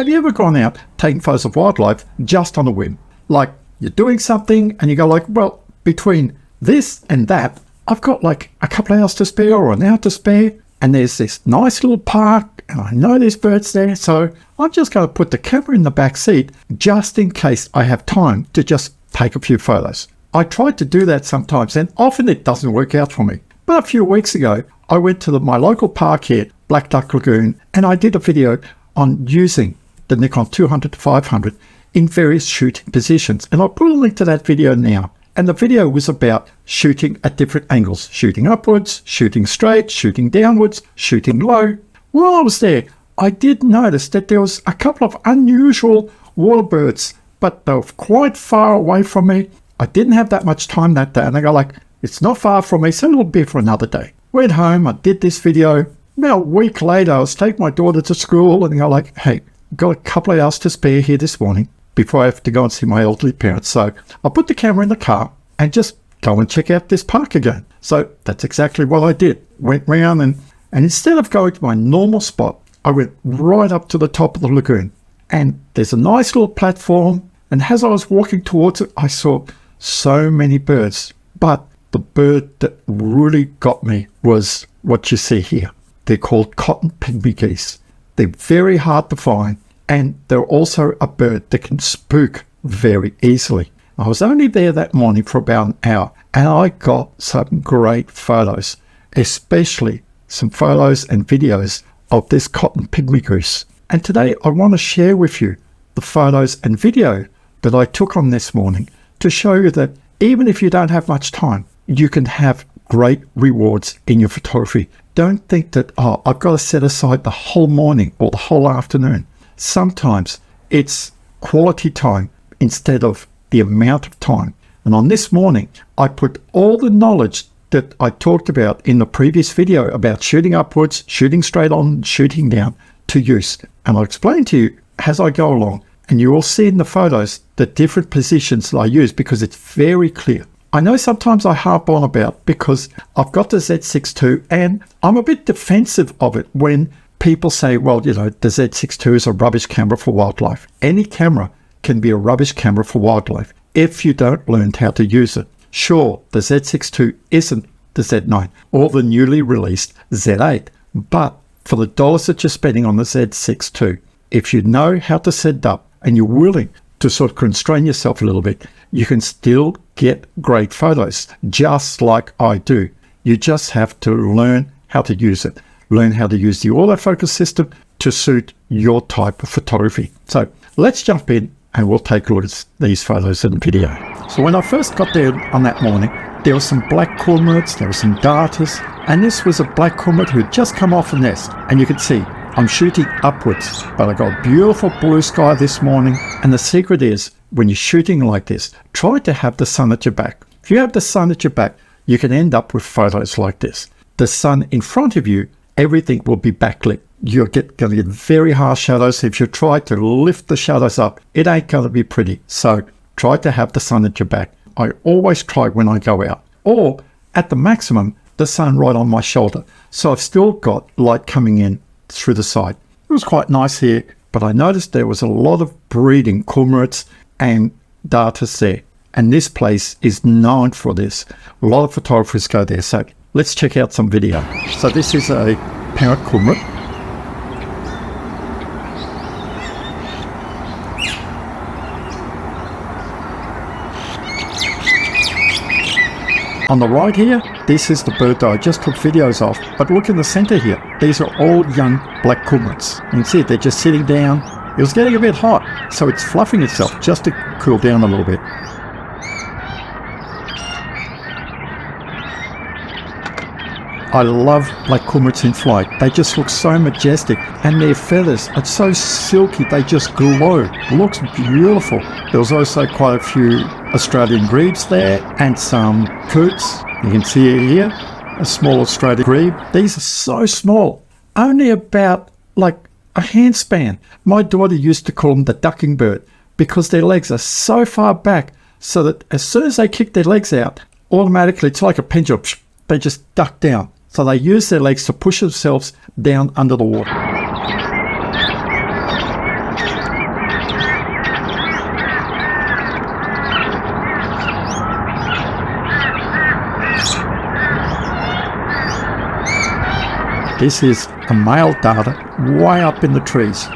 Have you ever gone out taking photos of wildlife just on a whim? Like you're doing something and you go like, well, between this and that, I've got like a couple of hours to spare or an hour to spare, and there's this nice little park and I know there's birds there, so I'm just going to put the camera in the back seat just in case I have time to just take a few photos. I tried to do that sometimes and often it doesn't work out for me. But a few weeks ago, I went to my local park here, Black Duck Lagoon, and I did a video on using the Nikon 200-500 in various shooting positions. And I'll put a link to that video now. And the video was about shooting at different angles, shooting upwards, shooting straight, shooting downwards, shooting low. While I was there, I did notice that there was a couple of unusual water birds, but they were quite far away from me. I didn't have that much time that day, and I go like, it's not far from me, so it'll be for another day. Went home, I did this video. About a week later, I was taking my daughter to school, and I go like, hey, got a couple of hours to spare here this morning before I have to go and see my elderly parents. So I'll put the camera in the car and just go and check out this park again. So that's exactly what I did. Went round and instead of going to my normal spot, I went right up to the top of the lagoon. And there's a nice little platform. And as I was walking towards it, I saw so many birds. But the bird that really got me was what you see here. They're called cotton pygmy geese. They're very hard to find. And they're also a bird that can spook very easily. I was only there that morning for about an hour and I got some great photos, especially some photos and videos of this cotton pygmy goose. And today I want to share with you the photos and video that I took on this morning to show you that even if you don't have much time, you can have great rewards in your photography. Don't think that, oh, I've got to set aside the whole morning or the whole afternoon. Sometimes it's quality time instead of the amount of time. And on this morning, I put all the knowledge that I talked about in the previous video about shooting upwards, shooting straight on, shooting down to use. And I'll explain to you as I go along. And you will see in the photos the different positions that I use because it's very clear. I know sometimes I harp on about because I've got the Z6II and I'm a bit defensive of it when people say, well, you know, the Z6II is a rubbish camera for wildlife. Any camera can be a rubbish camera for wildlife if you don't learn how to use it. Sure, the Z6II isn't the Z9 or the newly released Z8, but for the dollars that you're spending on the Z6II, if you know how to set it up and you're willing to sort of constrain yourself a little bit, you can still get great photos, just like I do. You just have to learn how to use it. Learn how to use the autofocus system to suit your type of photography. So let's jump in and we'll take a look at these photos and video. So when I first got there on that morning, there were some black cormorants, there were some darters, and this was a black cormorant who had just come off a nest. And you can see I'm shooting upwards, but I got beautiful blue sky this morning. And the secret is when you're shooting like this, try to have the sun at your back. If you have the sun at your back, you can end up with photos like this. The sun in front of you, everything will be backlit. You're going to get very harsh shadows. If you try to lift the shadows up, it ain't going to be pretty. So try to have the sun at your back. I always try when I go out, or at the maximum, the sun right on my shoulder. So I've still got light coming in through the side. It was quite nice here, but I noticed there was a lot of breeding cormorants and darters there. And this place is known for this. A lot of photographers go there. So let's check out some video. So this is a parent cormorant. On the right here, this is the bird that I just took videos of, but look in the center here. These are all young black cormorants. You can see it, they're just sitting down. It was getting a bit hot, so it's fluffing itself just to cool down a little bit. I love black cormorants in flight. They just look so majestic, and their feathers are so silky, they just glow. Looks beautiful. There was also quite a few Australian grebes there and some coots. You can see it here, a small Australian grebe. These are so small, only about like a hand span. My daughter used to call them the ducking bird because their legs are so far back so that as soon as they kick their legs out, automatically it's like a pendulum, they just duck down. So they use their legs to push themselves down under the water. This is a male darter way up in the trees.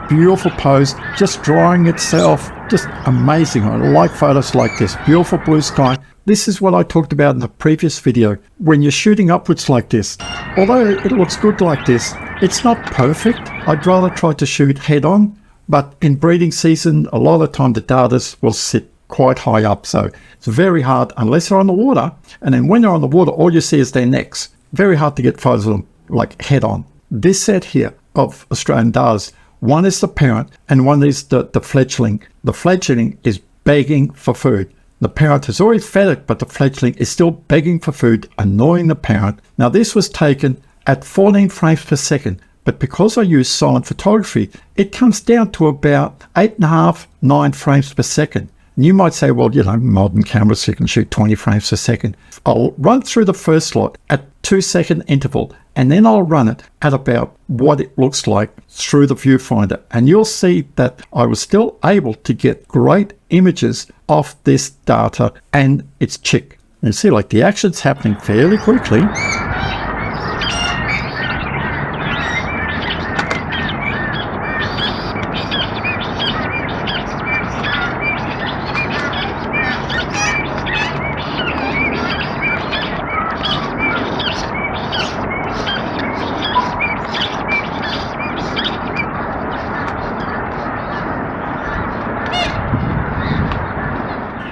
Beautiful pose, just drying itself, just amazing. I like photos like this. Beautiful blue sky. This is what I talked about in the previous video. When you're shooting upwards like this, although it looks good like this, it's not perfect. I'd rather try to shoot head on, but in breeding season, a lot of the time the darters will sit quite high up. So it's very hard unless they're on the water. And then when they're on the water, all you see is their necks. Very hard to get photos of them like head on. This set here of Australian darters, one is the parent and one is the fledgling. The fledgling is begging for food. The parent has already fed it, but the fledgling is still begging for food, annoying the parent. Now this was taken at 14 frames per second, but because I use silent photography, it comes down to about 8.5, 9 frames per second. And you might say, well, you know, modern cameras, you can shoot 20 frames per second. I'll run through the first lot at 2-second interval, and then I'll run it at about what it looks like through the viewfinder. And you'll see that I was still able to get great images of this darter and its chick. You see, like, the action's happening fairly quickly.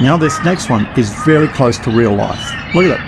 Now this next one is very close to real life. Look at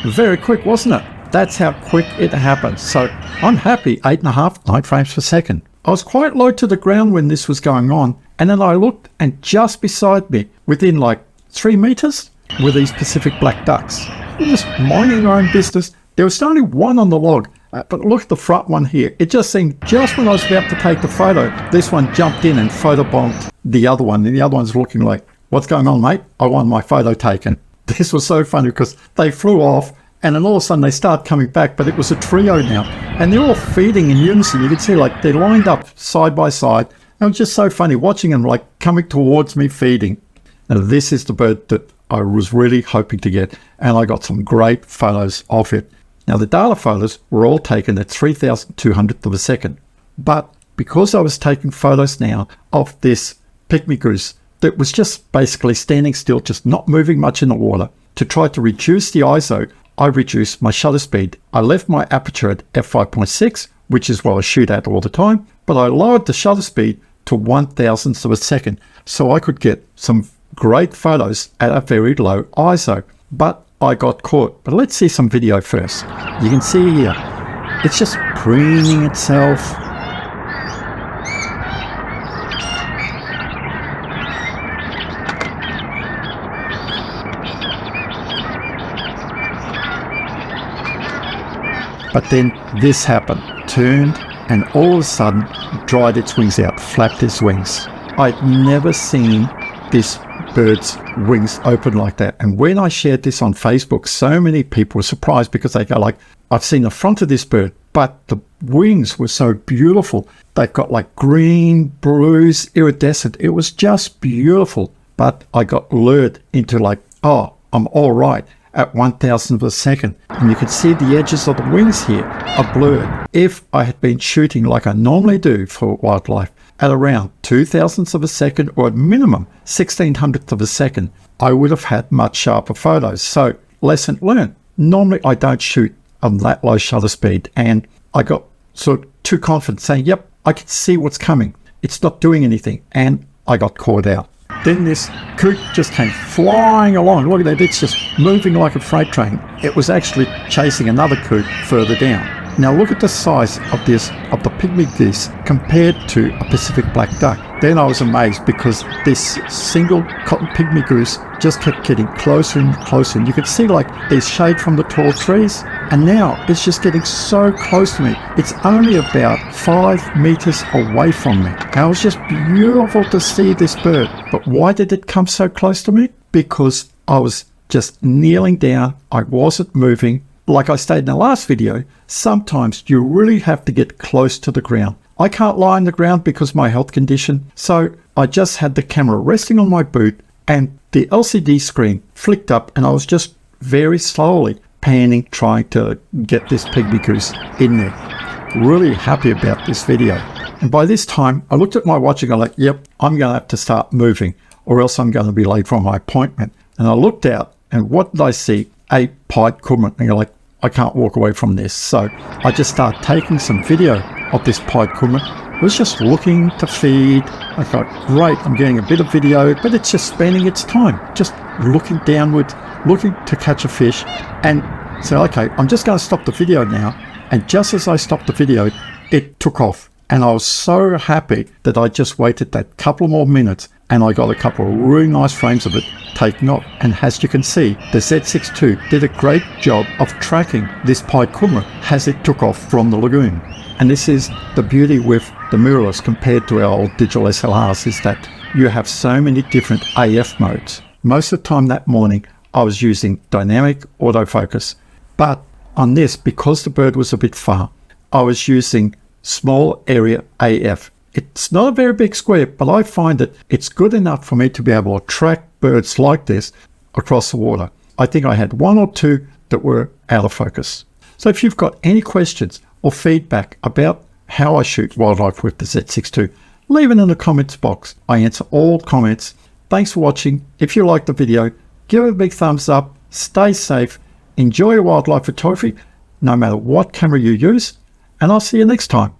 it. Very quick, wasn't it? That's how quick it happened. So I'm happy, 8.5, 9 frames per second. I was quite low to the ground when this was going on. And then I looked, and just beside me, within like 3 meters, were these Pacific black ducks. They're just minding their own business. There was only one on the log. But look at the front one here. It just seemed, just when I was about to take the photo, this one jumped in and photobombed the other one. And the other one's looking like, what's going on, mate? I want my photo taken. This was so funny because they flew off and then all of a sudden they start coming back, but it was a trio now. And they're all feeding in unison. You can see like they're lined up side by side. And it was just so funny watching them like coming towards me feeding. Now this is the bird that I was really hoping to get, and I got some great photos of it. Now the data photos were all taken at 3,200th of a second, but because I was taking photos now of this pygmy goose that was just basically standing still, just not moving much in the water, to try to reduce the ISO, I reduced my shutter speed. I left my aperture at f5.6, which is what I shoot at all the time, but I lowered the shutter speed to 1,000th of a second so I could get some great photos at a very low ISO. But I got caught. But let's see some video first. You can see here, it's just preening itself. But then this happened, turned, and all of a sudden dried its wings out, flapped its wings. I'd never seen this bird's wings open like that. And when I shared this on Facebook, so many people were surprised because they go like, I've seen the front of this bird, but the wings were so beautiful. They've got like green, blues, iridescent. It was just beautiful. But I got lured into like, oh, I'm all right at 1,000th of a second. And you can see the edges of the wings here are blurred. If I had been shooting like I normally do for wildlife, at around 2,000ths of a second, or at minimum 1,600th of a second, I would have had much sharper photos. So lesson learned. Normally I don't shoot on that low shutter speed, and I got sort of too confident saying, yep, I can see what's coming. It's not doing anything, and I got caught out. Then this coot just came flying along. Look at that, it's just moving like a freight train. It was actually chasing another coot further down. Now look at the size of this, of the pygmy geese compared to a Pacific black duck. Then I was amazed because this single cotton pygmy goose just kept getting closer and closer. And you could see like there's shade from the tall trees. And now it's just getting so close to me. It's only about 5 meters away from me. And it was just beautiful to see this bird. But why did it come so close to me? Because I was just kneeling down. I wasn't moving. Like I stated in the last video, sometimes you really have to get close to the ground. I can't lie on the ground because of my health condition, so I just had the camera resting on my boot and the LCD screen flicked up, and I was just very slowly panning, trying to get this pygmy goose in there. Really happy about this video. And by this time, I looked at my watch and go like, yep, I'm going to have to start moving or else I'm going to be late for my appointment. And I looked out and what did I see? A pied cormorant. And you're like, I can't walk away from this. So I just started taking some video of this pied cormorant. It was just looking to feed. I thought, great, I'm getting a bit of video, but it's just spending its time, just looking downwards, looking to catch a fish. And so, okay, I'm just going to stop the video now. And just as I stopped the video, it took off. And I was so happy that I just waited that couple more minutes and I got a couple of really nice frames of it taking off. And as you can see, the Z6II did a great job of tracking this pied cormorant as it took off from the lagoon. And this is the beauty with the mirrorless compared to our old digital SLRs, is that you have so many different AF modes. Most of the time that morning, I was using dynamic autofocus. But on this, because the bird was a bit far, I was using small area AF. It's not a very big square, but I find that it's good enough for me to be able to track birds like this across the water. I think I had one or two that were out of focus. So if you've got any questions or feedback about how I shoot wildlife with the Z6II, leave it in the comments box. I answer all comments. Thanks for watching. If you liked the video, give it a big thumbs up, stay safe, enjoy your wildlife photography, no matter what camera you use, and I'll see you next time.